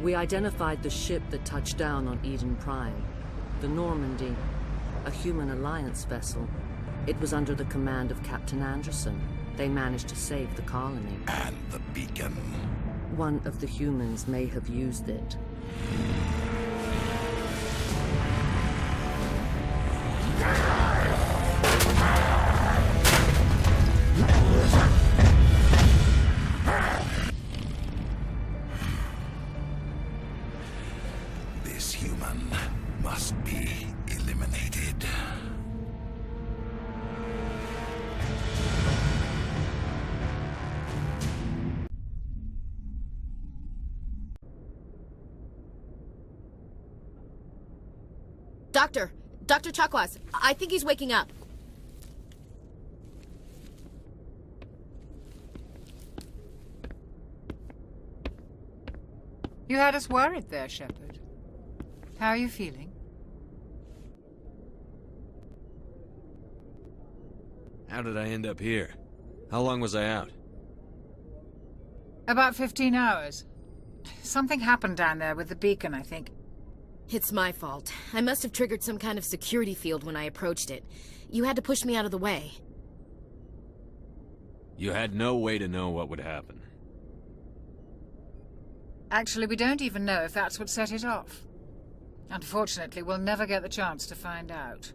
We identified the ship that touched down on Eden Prime. The Normandy. A human alliance vessel. It was under the command of Captain Anderson. They managed to save the colony. And the beacon. One of the humans may have used it. This human must be eliminated. Dr. Chakwas, I think he's waking up. You had us worried there, Shepard. How are you feeling? How did I end up here? How long was I out? About 15 hours. Something happened down there with the beacon, I think. It's my fault. I must have triggered some kind of security field when I approached it. You had to push me out of the way. You had no way to know what would happen. Actually, we don't even know if that's what set it off. Unfortunately, we'll never get the chance to find out.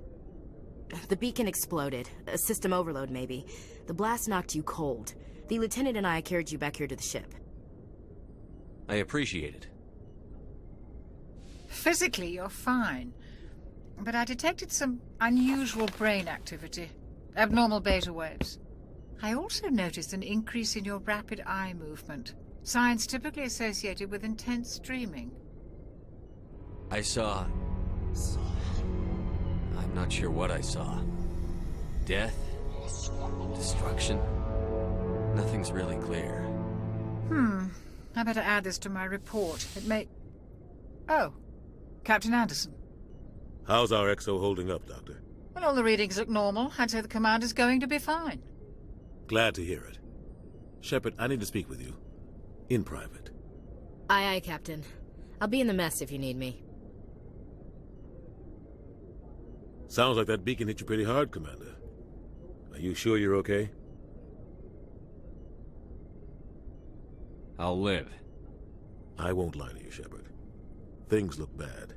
The beacon exploded. A system overload, maybe. The blast knocked you cold. The lieutenant and I carried you back here to the ship. I appreciate it. Physically, you're fine. But I detected some unusual brain activity. Abnormal beta waves. I also noticed an increase in your rapid eye movement. Signs typically associated with intense dreaming. I saw... I'm not sure what I saw. Death? Destruction? Nothing's really clear. I better add this to my report. It may... Oh. Captain Anderson. How's our XO holding up, Doctor? Well, all the readings look normal. I'd say the commander's going to be fine. Glad to hear it. Shepard, I need to speak with you. In private. Aye, Captain. I'll be in the mess if you need me. Sounds like that beacon hit you pretty hard, Commander. Are you sure you're okay? I'll live. I won't lie to you, Shepard. Things look bad.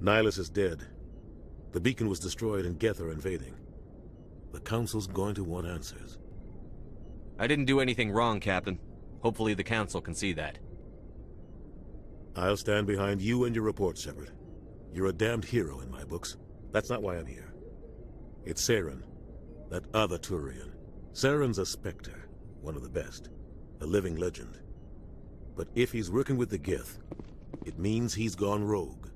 Nihilus is dead. The beacon was destroyed and Geth are invading. The Council's going to want answers. I didn't do anything wrong, Captain. Hopefully the Council can see that. I'll stand behind you and your report, Shepard. You're a damned hero in my books. That's not why I'm here. It's Saren, that other Turian. Saren's a Spectre, one of the best. A living legend. But if he's working with the Geth, it means he's gone rogue.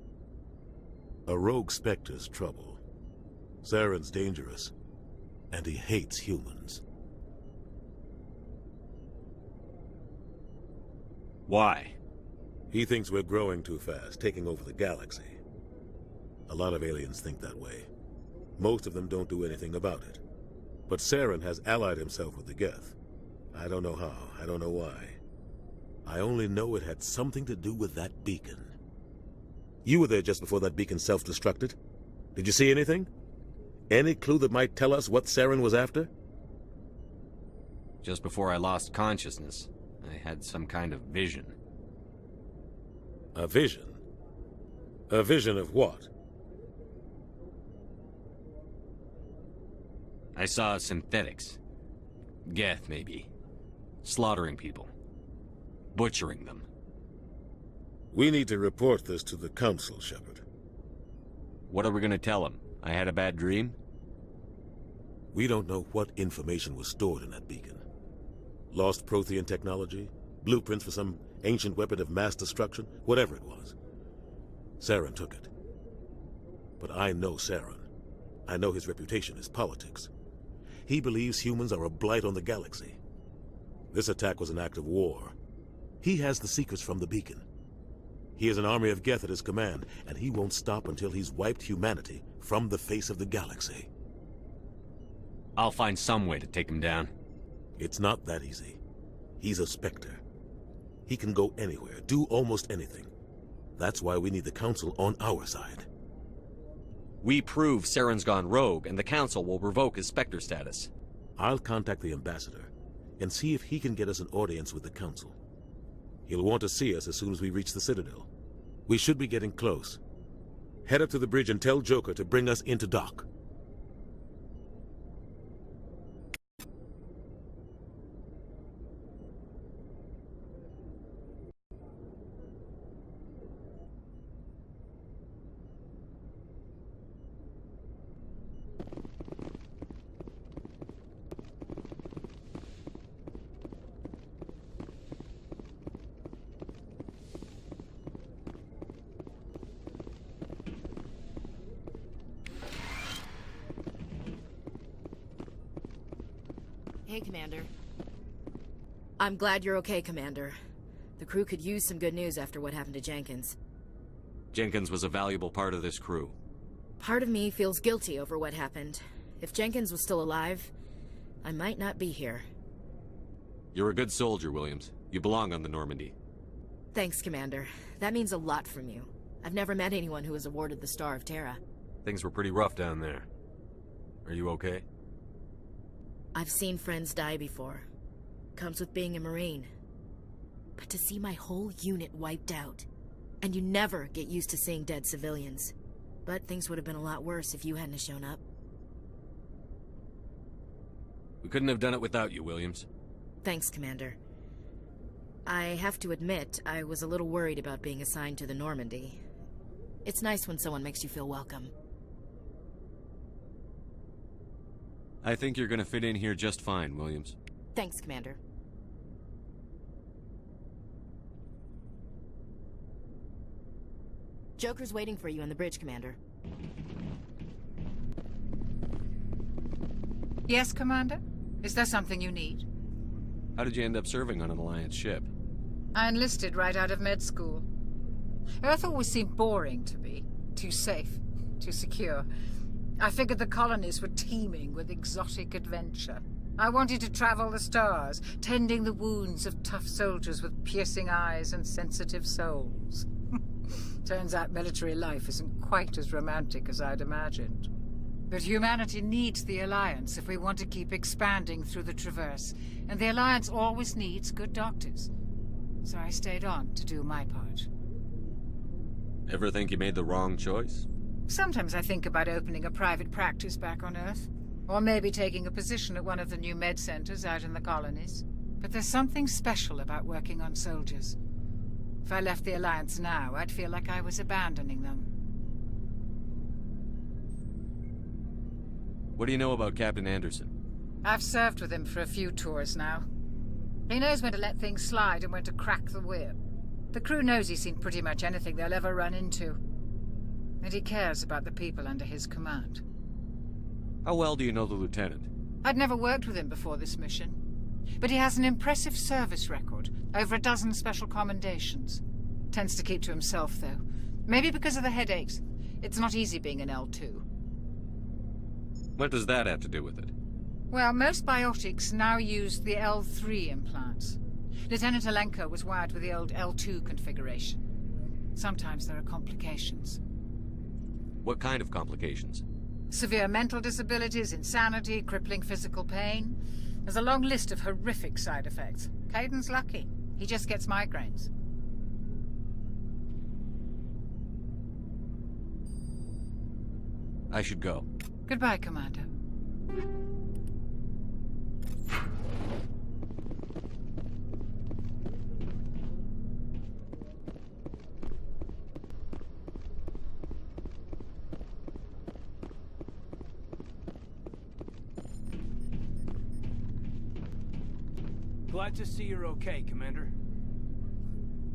A rogue Spectre's trouble. Saren's dangerous, and he hates humans. Why? He thinks we're growing too fast, taking over the galaxy. A lot of aliens think that way. Most of them don't do anything about it. But Saren has allied himself with the Geth. I don't know how, I don't know why. I only know it had something to do with that beacon. You were there just before that beacon self-destructed. Did you see anything? Any clue that might tell us what Saren was after? Just before I lost consciousness, I had some kind of vision. A vision? A vision of what? I saw synthetics. Geth, maybe. Slaughtering people. Butchering them. We need to report this to the Council, Shepard. What are we gonna tell them? I had a bad dream? We don't know what information was stored in that beacon. Lost Prothean technology? Blueprints for some ancient weapon of mass destruction? Whatever it was. Saren took it. But I know Saren. I know his reputation is politics. He believes humans are a blight on the galaxy. This attack was an act of war. He has the secrets from the beacon. He has an army of Geth at his command, and he won't stop until he's wiped humanity from the face of the galaxy. I'll find some way to take him down. It's not that easy. He's a Spectre. He can go anywhere, do almost anything. That's why we need the Council on our side. We prove Saren's gone rogue, and the Council will revoke his Spectre status. I'll contact the Ambassador and see if he can get us an audience with the Council. He'll want to see us as soon as we reach the Citadel. We should be getting close. Head up to the bridge and tell Joker to bring us into dock. Hey, Commander. I'm glad you're okay, Commander. The crew could use some good news after what happened to Jenkins. Jenkins was a valuable part of this crew. Part of me feels guilty over what happened. If Jenkins was still alive, I might not be here. You're a good soldier, Williams. You belong on the Normandy. Thanks, Commander. That means a lot from you. I've never met anyone who was awarded the Star of Terra. Things were pretty rough down there. Are you okay? I've seen friends die before. Comes with being a Marine. But to see my whole unit wiped out, and you never get used to seeing dead civilians. But things would have been a lot worse if you hadn't shown up. We couldn't have done it without you, Williams. Thanks, Commander. I have to admit, I was a little worried about being assigned to the Normandy. It's nice when someone makes you feel welcome. I think you're gonna fit in here just fine, Williams. Thanks, Commander. Joker's waiting for you on the bridge, Commander. Yes, Commander? Is there something you need? How did you end up serving on an Alliance ship? I enlisted right out of med school. Earth always seemed boring to me. Too safe, too secure. I figured the colonies were teeming with exotic adventure. I wanted to travel the stars, tending the wounds of tough soldiers with piercing eyes and sensitive souls. Turns out military life isn't quite as romantic as I'd imagined. But humanity needs the Alliance if we want to keep expanding through the Traverse, and the Alliance always needs good doctors. So I stayed on to do my part. Ever think you made the wrong choice? Sometimes I think about opening a private practice back on Earth. Or maybe taking a position at one of the new med centers out in the colonies. But there's something special about working on soldiers. If I left the Alliance now, I'd feel like I was abandoning them. What do you know about Captain Anderson? I've served with him for a few tours now. He knows when to let things slide and when to crack the whip. The crew knows he's seen pretty much anything they'll ever run into. And he cares about the people under his command. How well do you know the Lieutenant? I'd never worked with him before this mission. But he has an impressive service record, over a dozen special commendations. Tends to keep to himself, though. Maybe because of the headaches. It's not easy being an L2. What does that have to do with it? Well, most biotics now use the L3 implants. Lieutenant Alenko was wired with the old L2 configuration. Sometimes there are complications. What kind of complications? Severe mental disabilities, insanity, crippling physical pain. There's a long list of horrific side effects. Caden's lucky. He just gets migraines. I should go. Goodbye, Commander. Glad to see you're okay, Commander.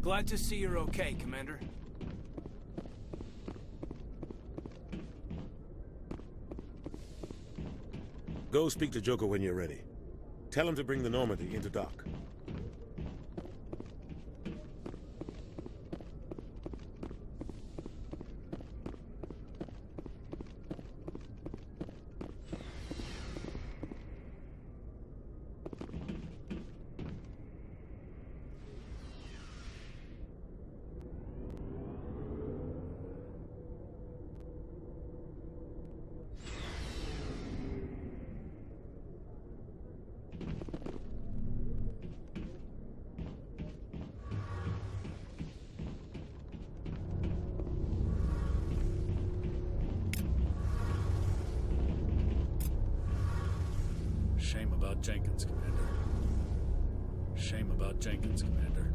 Glad to see you're okay, Commander. Go speak to Joker when you're ready. Tell him to bring the Normandy into dock. Shame about Jenkins, Commander. Shame about Jenkins, Commander.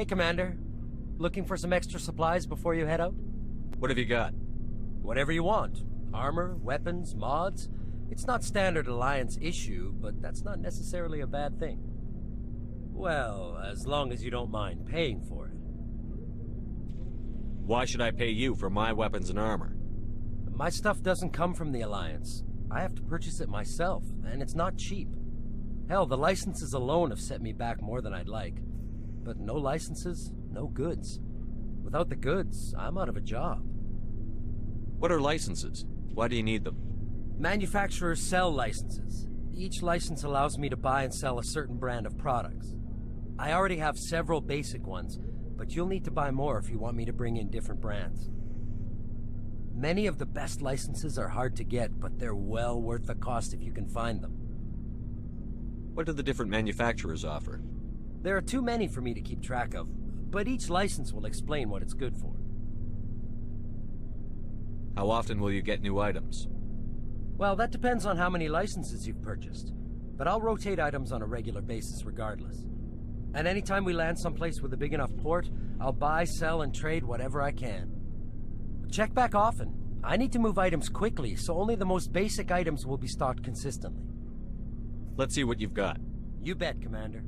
Hey, Commander. Looking for some extra supplies before you head out? What have you got? Whatever you want. Armor, weapons, mods. It's not standard Alliance issue, but that's not necessarily a bad thing. Well, as long as you don't mind paying for it. Why should I pay you for my weapons and armor? My stuff doesn't come from the Alliance. I have to purchase it myself, and it's not cheap. Hell, the licenses alone have set me back more than I'd like. But no licenses, no goods. Without the goods, I'm out of a job. What are licenses? Why do you need them? Manufacturers sell licenses. Each license allows me to buy and sell a certain brand of products. I already have several basic ones, but you'll need to buy more if you want me to bring in different brands. Many of the best licenses are hard to get, but they're well worth the cost if you can find them. What do the different manufacturers offer? There are too many for me to keep track of, but each license will explain what it's good for. How often will you get new items? Well, that depends on how many licenses you've purchased, but I'll rotate items on a regular basis regardless. And anytime we land someplace with a big enough port, I'll buy, sell, and trade whatever I can. Check back often. I need to move items quickly, so only the most basic items will be stocked consistently. Let's see what you've got. You bet, Commander.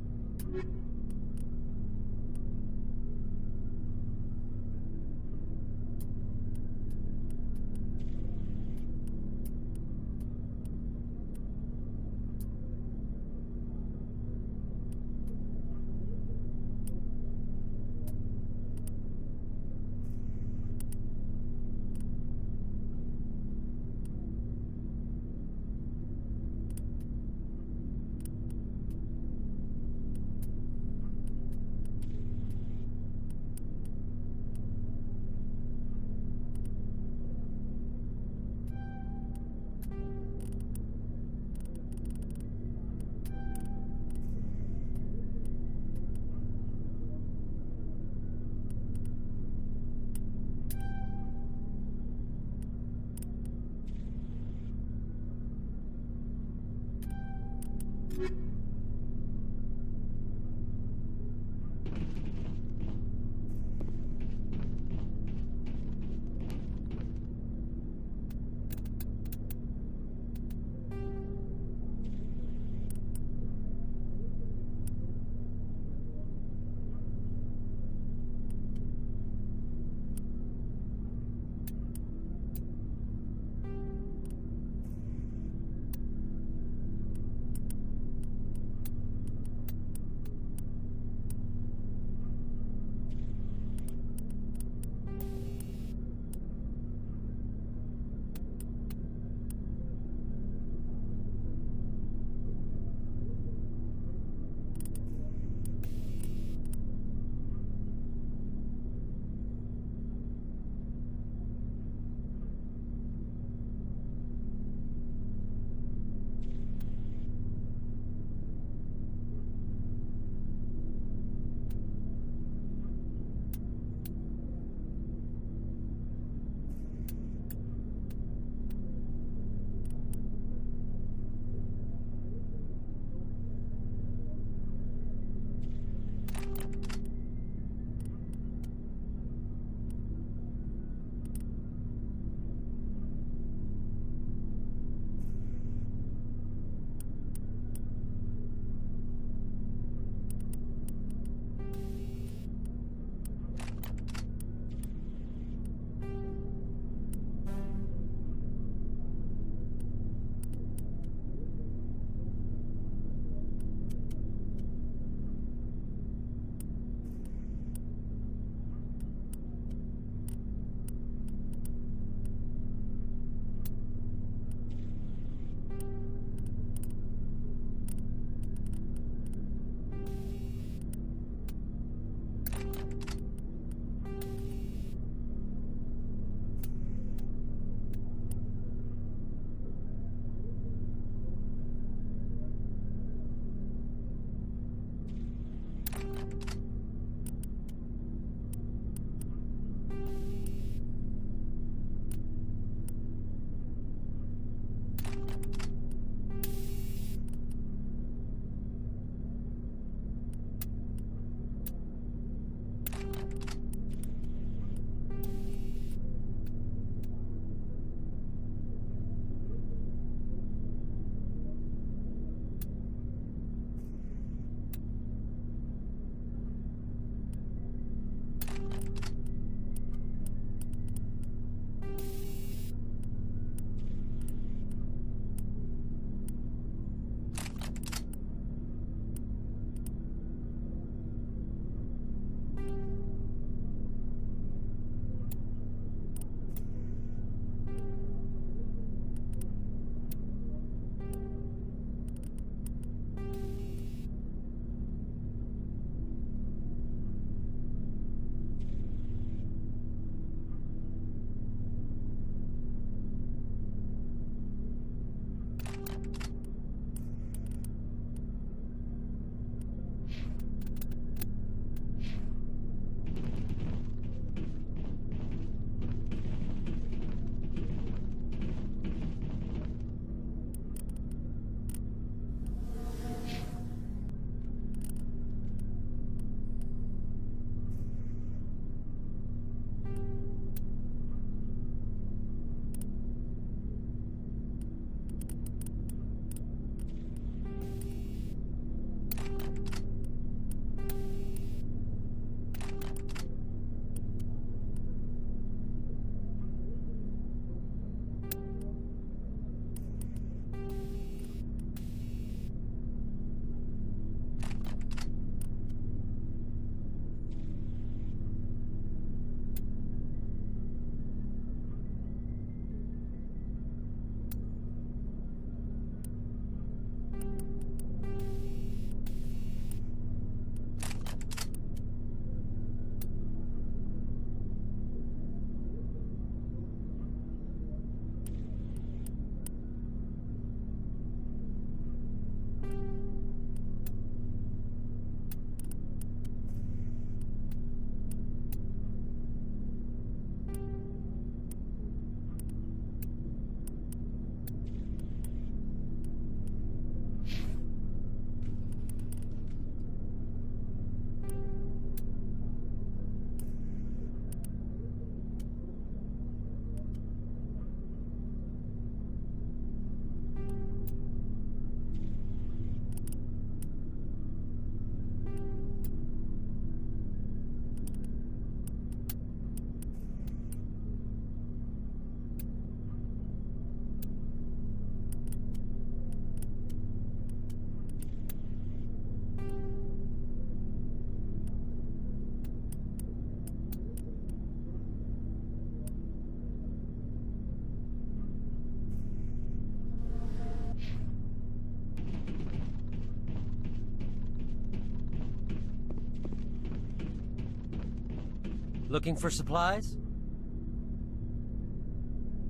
Looking for supplies?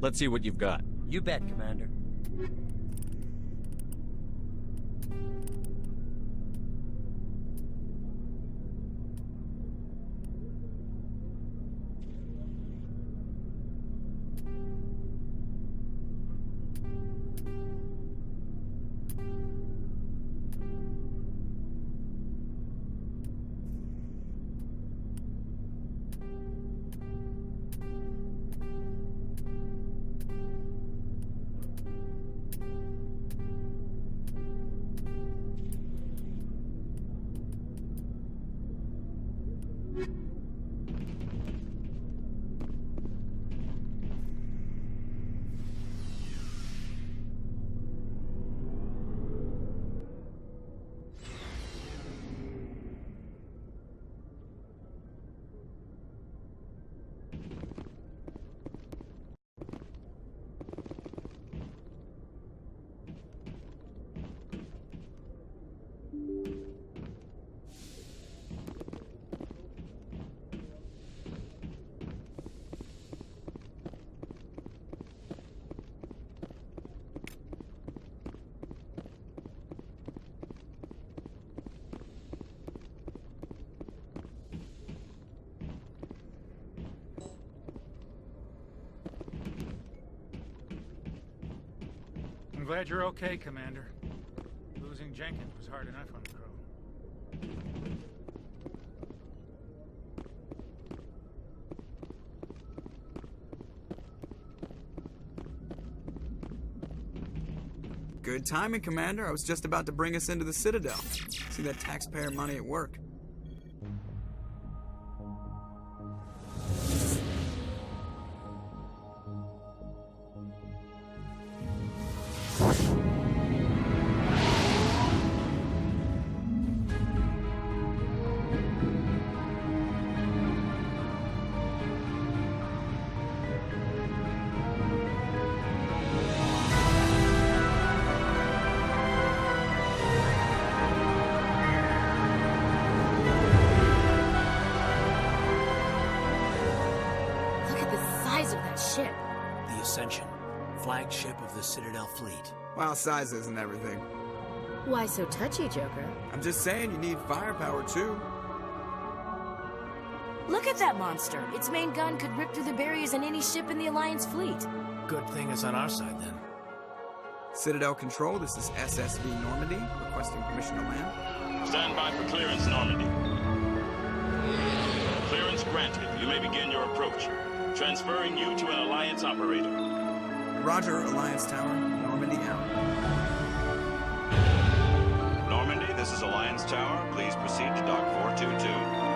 Let's see what you've got. You bet, Commander. glad you're okay, Commander. Losing Jenkins was hard enough on the crew. Good timing, Commander. I was just about to bring us into the Citadel. See that taxpayer money at work. Ship. The Ascension, flagship of the Citadel fleet. Well, size isn't everything. Why so touchy, Joker? I'm just saying you need firepower, too. Look at that monster! Its main gun could rip through the barriers in any ship in the Alliance fleet. Good thing it's on our side, then. Citadel Control, this is SSV Normandy, requesting permission to land. Stand by for clearance, Normandy. Clearance granted. You may begin your approach. Transferring you to an Alliance operator. Roger, Alliance Tower. Normandy out. Normandy, this is Alliance Tower. Please proceed to Dock 422.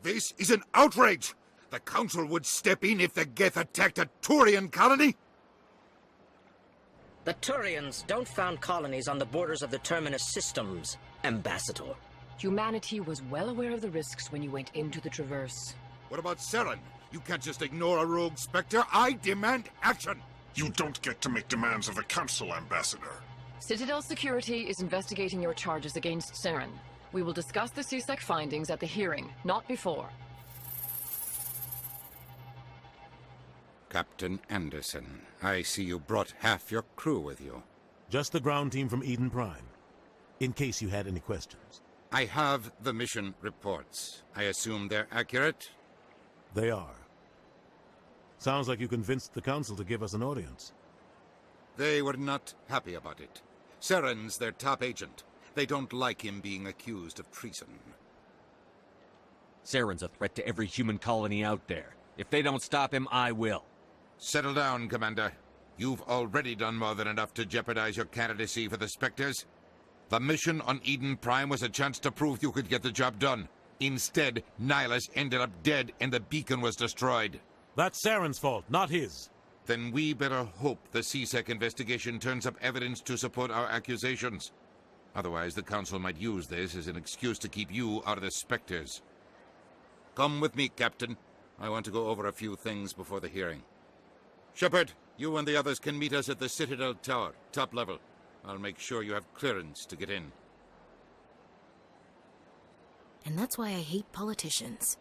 This is an outrage! The Council would step in if the Geth attacked a Turian colony? The Turians don't found colonies on the borders of the Terminus systems, Ambassador. Humanity was well aware of the risks when you went into the Traverse. What about Saren? You can't just ignore a rogue Spectre. I demand action! You don't get to make demands of the Council, Ambassador. Citadel Security is investigating your charges against Saren. We will discuss the CSEC findings at the hearing, not before. Captain Anderson, I see you brought half your crew with you. Just the ground team from Eden Prime, in case you had any questions. I have the mission reports. I assume they're accurate? They are. Sounds like you convinced the Council to give us an audience. They were not happy about it. Saren's their top agent. They don't like him being accused of treason. Saren's a threat to every human colony out there. If they don't stop him, I will. Settle down, Commander. You've already done more than enough to jeopardize your candidacy for the Spectres. The mission on Eden Prime was a chance to prove you could get the job done. Instead, Nihilus ended up dead and the beacon was destroyed. That's Saren's fault, not his. Then we better hope the CSEC investigation turns up evidence to support our accusations. Otherwise, the Council might use this as an excuse to keep you out of the Spectres. Come with me, Captain. I want to go over a few things before the hearing. Shepard, you and the others can meet us at the Citadel Tower, top level. I'll make sure you have clearance to get in. And that's why I hate politicians.